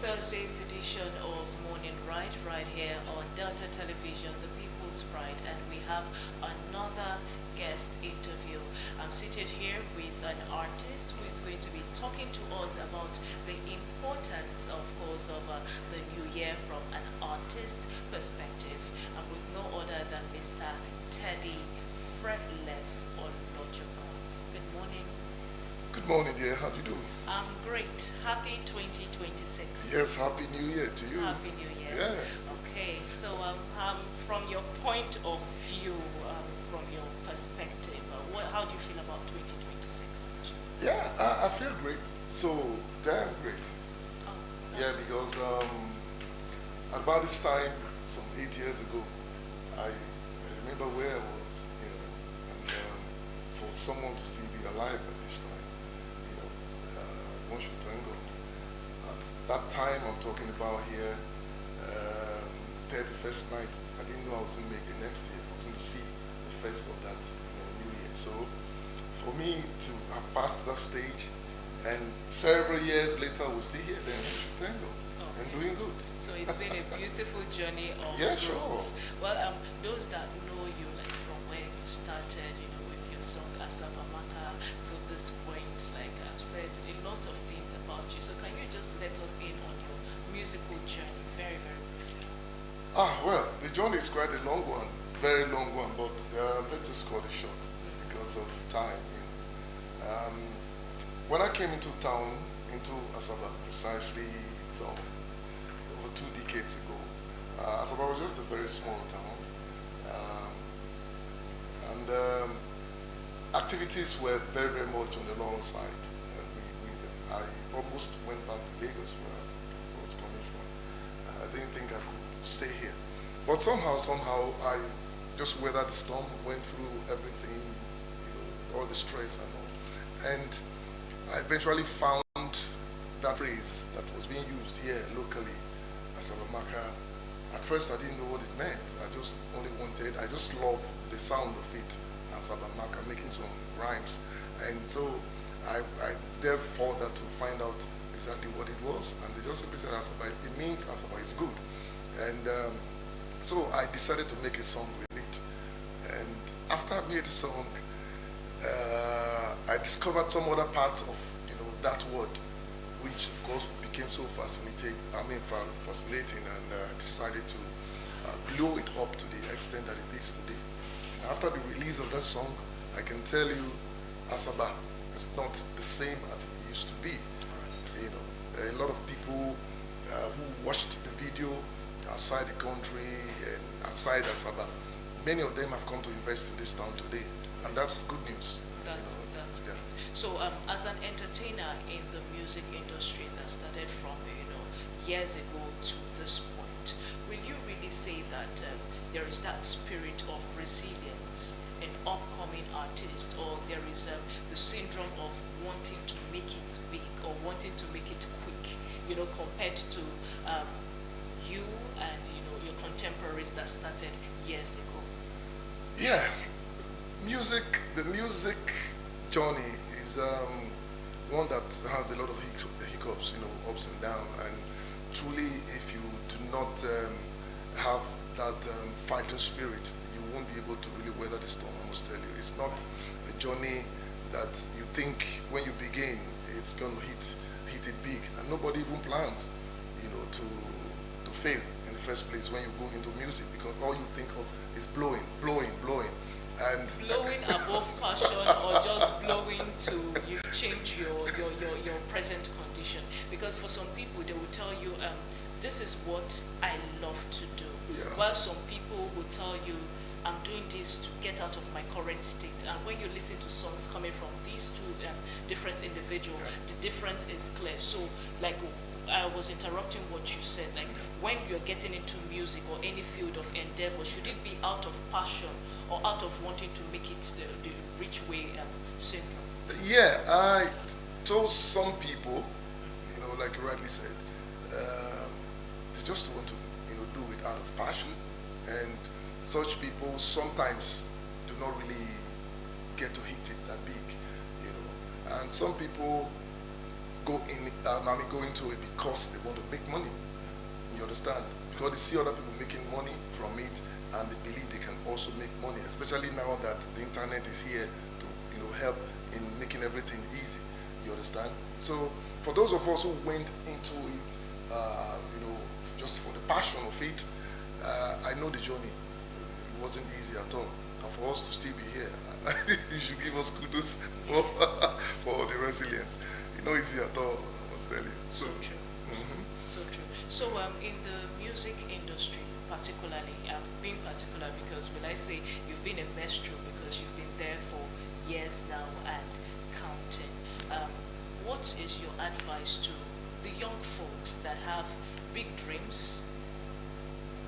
Thursday's edition of Morning Ride right here on Delta Television, the People's Pride, and we have another guest interview. I'm seated here with an artist who is going to be talking to us about the importance, of course, of the new year from an artist's perspective, and with no other than Mr. Teddy Fretless Olojoba. Good morning. Good morning, dear. How do you do? I'm great. Happy 2026. Yes, Happy New Year to you. Happy New Year. Yeah. Okay, so from your point of view, from your perspective, how do you feel about 2026? Actually? Yeah, I feel great. So damn great. Oh, Yeah, because at about this time, some 8 years ago, I remember where I was, and for someone to still be alive at this time, one should thank God. That time I'm talking about here, 31st night, I didn't know I was going to make the next year. I was going to see the first of that new year. So for me to have passed that stage and several years later we're still here, then we should thank God and doing good. So it's been a beautiful journey of Yeah, growth. sure. Well, those that know you, like from where you started, with your song Asabamaka to this point, like I've said a lot of things about you. So can you just let us in on your musical journey very, very briefly? Well, the journey is quite a long one, very long one, but let's just cut it short because of time. When I came into town, into Asaba, precisely over 2 decades ago, Asaba was just a very small town, and activities were very, very much on the lower side. I almost went back to Lagos where I was coming from. I didn't think I could stay here. But somehow, I just weathered the storm, went through everything, all the stress and all. And I eventually found that phrase that was being used here locally, Asabamaka. At first, I didn't know what it meant. I just loved the sound of it, Asabamaka, making some rhymes. And so I delved further to find out exactly what it was. And they just simply said Asaba. It means Asaba is good. And so I decided to make a song with it. And after I made the song, I discovered some other parts of that word, which of course became so fascinating. Fascinating, and decided to blow it up to the extent that it is today. And after the release of that song, I can tell you, Asaba is not the same as it used to be. A lot of people who watched the video outside the country and outside Asaba, many of them have come to invest in this town today, and that's good news. That's good. So as an entertainer in the music industry that started from years ago to this point, will you really say that there is that spirit of resilience in upcoming artists, or there is the syndrome of wanting to make it big or wanting to make it quick, compared to you and your contemporaries that started years ago? Yeah, the music journey is one that has a lot of hiccups, ups and downs. And truly, if you do not have that fighting spirit, you won't be able to really weather the storm. I must tell you, it's not a journey that you think when you begin it's going to hit it big, and nobody even plans, to fail in the first place when you go into music, because all you think of is blowing, and blowing above passion, or just blowing to you change your present condition. Because for some people they will tell you this is what I love to do, while some people will tell you I'm doing this to get out of my current state. And when you listen to songs coming from these two different individuals, the difference is clear. So like I was interrupting what you said, like when you're getting into music or any field of endeavor, should it be out of passion or out of wanting to make it the rich way syndrome? Yeah, I told some people, like you rightly said, they just want to, do it out of passion, and such people sometimes do not really get to hit it that big, and some people go into it because they want to make money. You understand? Because they see other people making money from it, and they believe they can also make money, especially now that the internet is here to help in making everything easy. You understand? So for those of us who went into it, just for the passion of it, I know the journey. It wasn't easy at all. And for us to still be here, you should give us kudos for the resilience. It's not easy at all, I must tell you. So true. So true. So in the music industry, particularly, being particular because when I say you've been a maestro because you've been there for years now and counting, what is your advice to the young folks that have big dreams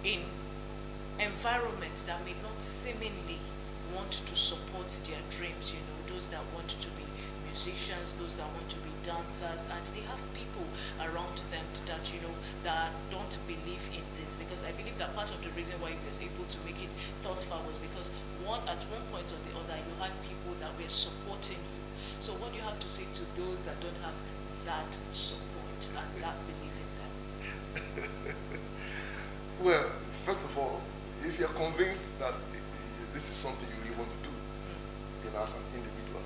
in environments that may not seemingly want to support their dreams, those that want to be musicians, those that want to be dancers, and they have people around them that that don't believe in this? Because I believe that part of the reason why you was able to make it thus far was because at one point or the other you had people that were supporting you. So what do you have to say to those that don't have that support and that belief in them? Well, first of all, if you're convinced that this is something you really want to do, as an individual,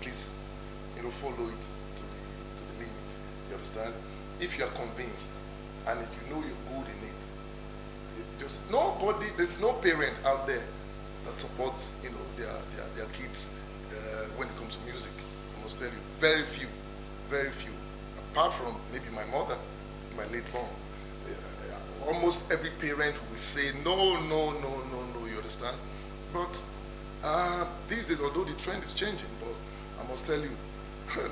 please, follow it to the limit. You understand? If you are convinced, and if you know you're good in it, there's no parent out there that supports, their kids when it comes to music. I must tell you, very few. Apart from maybe my mother, my late mom. Almost every parent will say no, you understand? But these days, although the trend is changing, but I must tell you,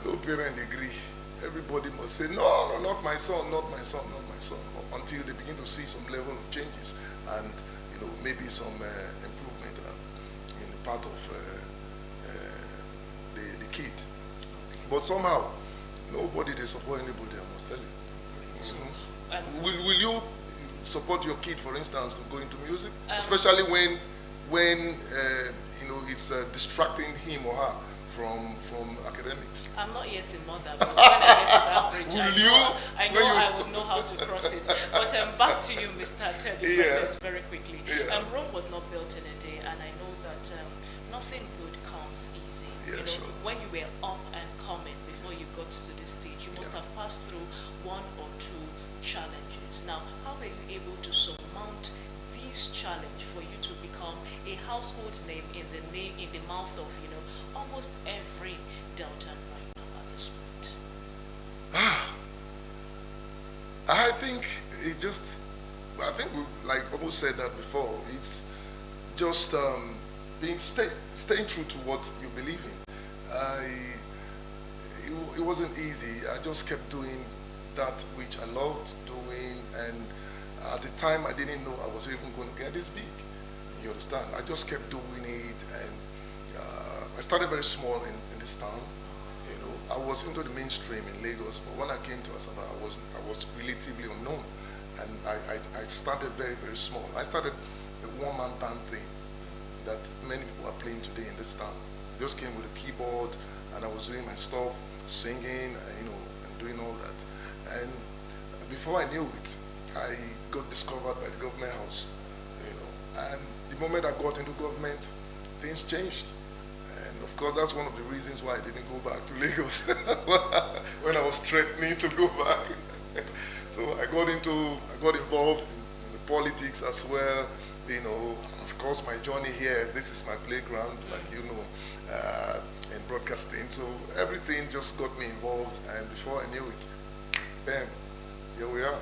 no parent agree. Everybody must say, no, not my son, not my son. But until they begin to see some level of changes and maybe some improvement in the part of the kid. But somehow, nobody they support anybody, I must tell you. So, will you support your kid, for instance, to go into music, especially when it's distracting him or her from academics? I'm not yet a mother, but when I get to that bridge, I would know how to cross it. But back to you, Mr. Teddy, very quickly. Yeah. Rome was not built in a day, and I know that nothing good comes easy. Yeah, sure. When you were up and coming before you got to the stage, you must have passed through one or two challenges. Now, how were you able to surmount this challenge for you to become a household name in the mouth of almost every Deltan right now at this point? I think we almost said that before. It's just staying true to what you believe in. It wasn't easy. I just kept doing that which I loved doing, and at the time I didn't know I was even going to get this big. You understand? I just kept doing it, and I started very small in this town. I was into the mainstream in Lagos, but when I came to Asaba, I was relatively unknown, and I started very, very small. I started a one-man band thing that many people are playing today in this town. I just came with a keyboard, and I was doing my stuff, singing, and doing all that. And before I knew it, I got discovered by the government house, and the moment I got into government, things changed. And of course, that's one of the reasons why I didn't go back to Lagos when I was threatening to go back. So I got involved in the politics as well. Of course, my journey here, this is my playground, in broadcasting. So everything just got me involved, and before I knew it, bam, here we are.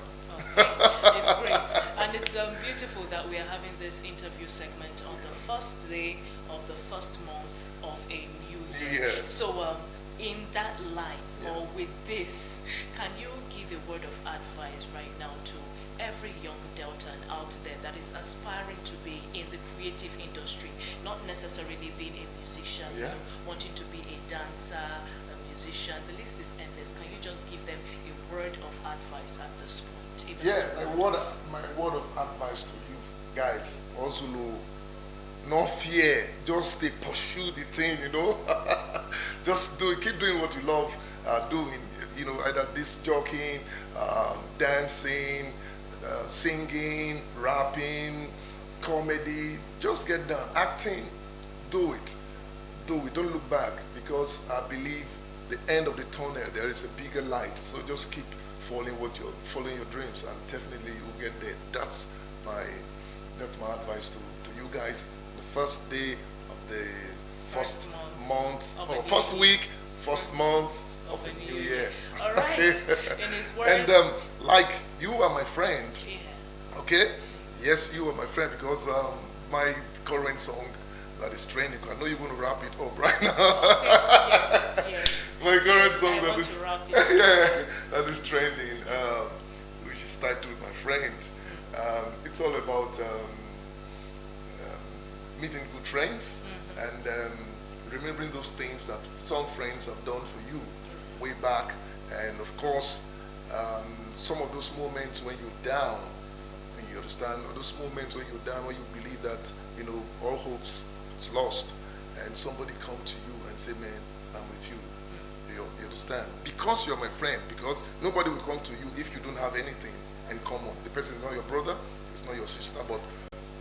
Okay. It's great, and it's beautiful that we are having this interview segment on the first day of the first month of a new year. Yeah. So in that line, or with this, can you give a word of advice right now to every young Deltan out there that is aspiring to be in the creative industry, not necessarily being a musician, wanting to be a dancer, a musician? The list is endless. Can you just give them a word of advice at this point? My word of advice to you guys, also no fear, just pursue the thing, just keep doing what you love doing. either disc jockeying, dancing, singing, rapping, comedy. Just get done. Acting, do it. Do it. Don't look back, because I believe the end of the tunnel there is a bigger light. So just keep following your dreams, and definitely you'll get there. That's my advice to you guys. The first day of the first month, or first week, first month of the new year. All right. In his words. And like, you are my friend. Yeah. Okay? Yes, you are my friend, because my current song that is trending, I know you're going to wrap it up right now. Okay. Yes. My current song I that want is to wrap it. that is trending, which is titled "My Friend." It's all about meeting good friends, and remembering those things that some friends have done for you way back, and of course, some of those moments when you're down, and you understand, or those moments when you're down, when you believe that all hopes is lost, and somebody come to you and say, "Man, I'm with you." You understand? Because you're my friend. Because nobody will come to you if you don't have anything in common. The person is not your brother, it's not your sister, but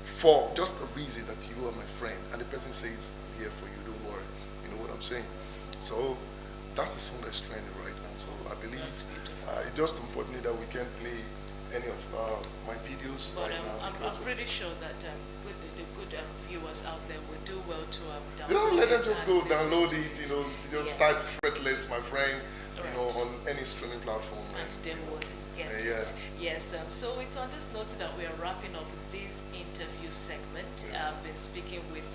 for just a reason that you are my friend, and the person says, "I'm here for you, don't worry." You know what I'm saying? So that's the song that's trending right now. So I believe That's beautiful. it's just unfortunate that we can't play any of my videos But right now. I'm Because pretty sure that the good viewers out there will do well to let them just go and download listen it. to Just Yes. type "Fretless, my friend," Right. on any streaming platform. And they would get yeah. it. Yes, so it's on this note that we are wrapping up this interview segment. I've been speaking with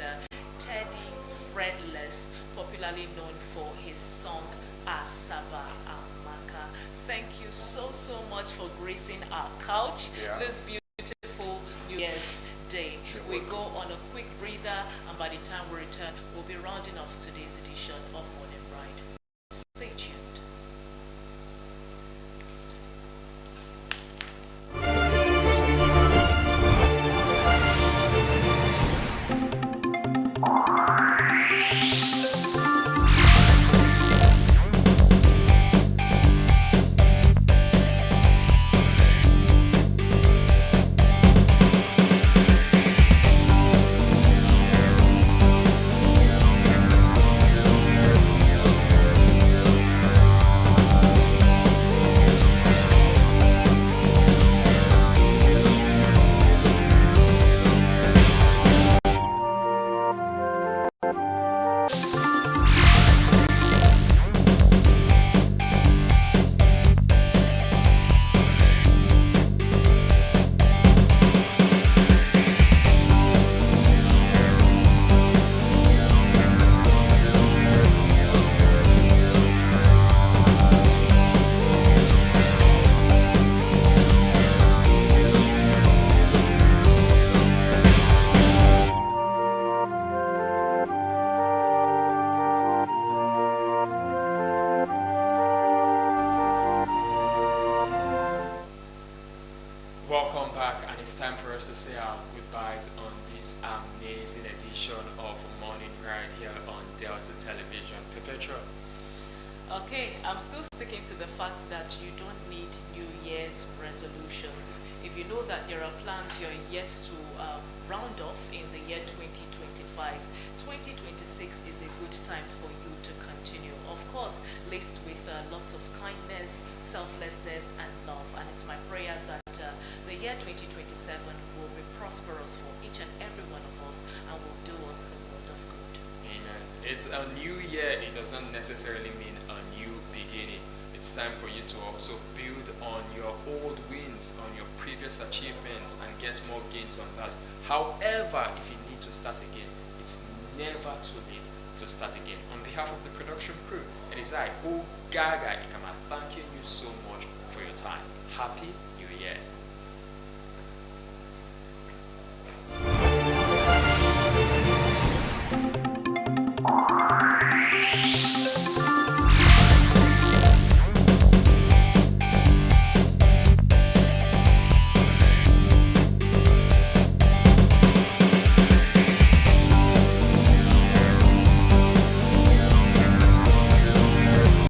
Teddy Fretless, popularly known for his song Asaba Amaka. Thank you so much for gracing our couch this beautiful New Year's Day. We go on a quick breather, and by the time we return, we'll be rounding off today's edition of Morning Ride. Stay tuned. Welcome back, and it's time for us to say our goodbyes on this amazing edition of Morning Ride here on Delta Television. Perpetua. Okay, I'm still sticking to the fact that you don't need New Year's resolutions. If you know that there are plans you're yet to round off in the year 2025, 2026 is a good time for you to continue. Of course, laced with lots of kindness, selflessness, and love. And it's my prayer that the year 2027 will be prosperous for each and every one of us and will do us a world of good. Amen. It's a new year. It does not necessarily mean a new beginning. It's time for you to also build on your old wins, on your previous achievements, and get more gains on that. However, if you need to start again, it's never too late to start again. On behalf of the production crew, it is I, Gaga Ikama, thanking you so much for your time. Happy New Year.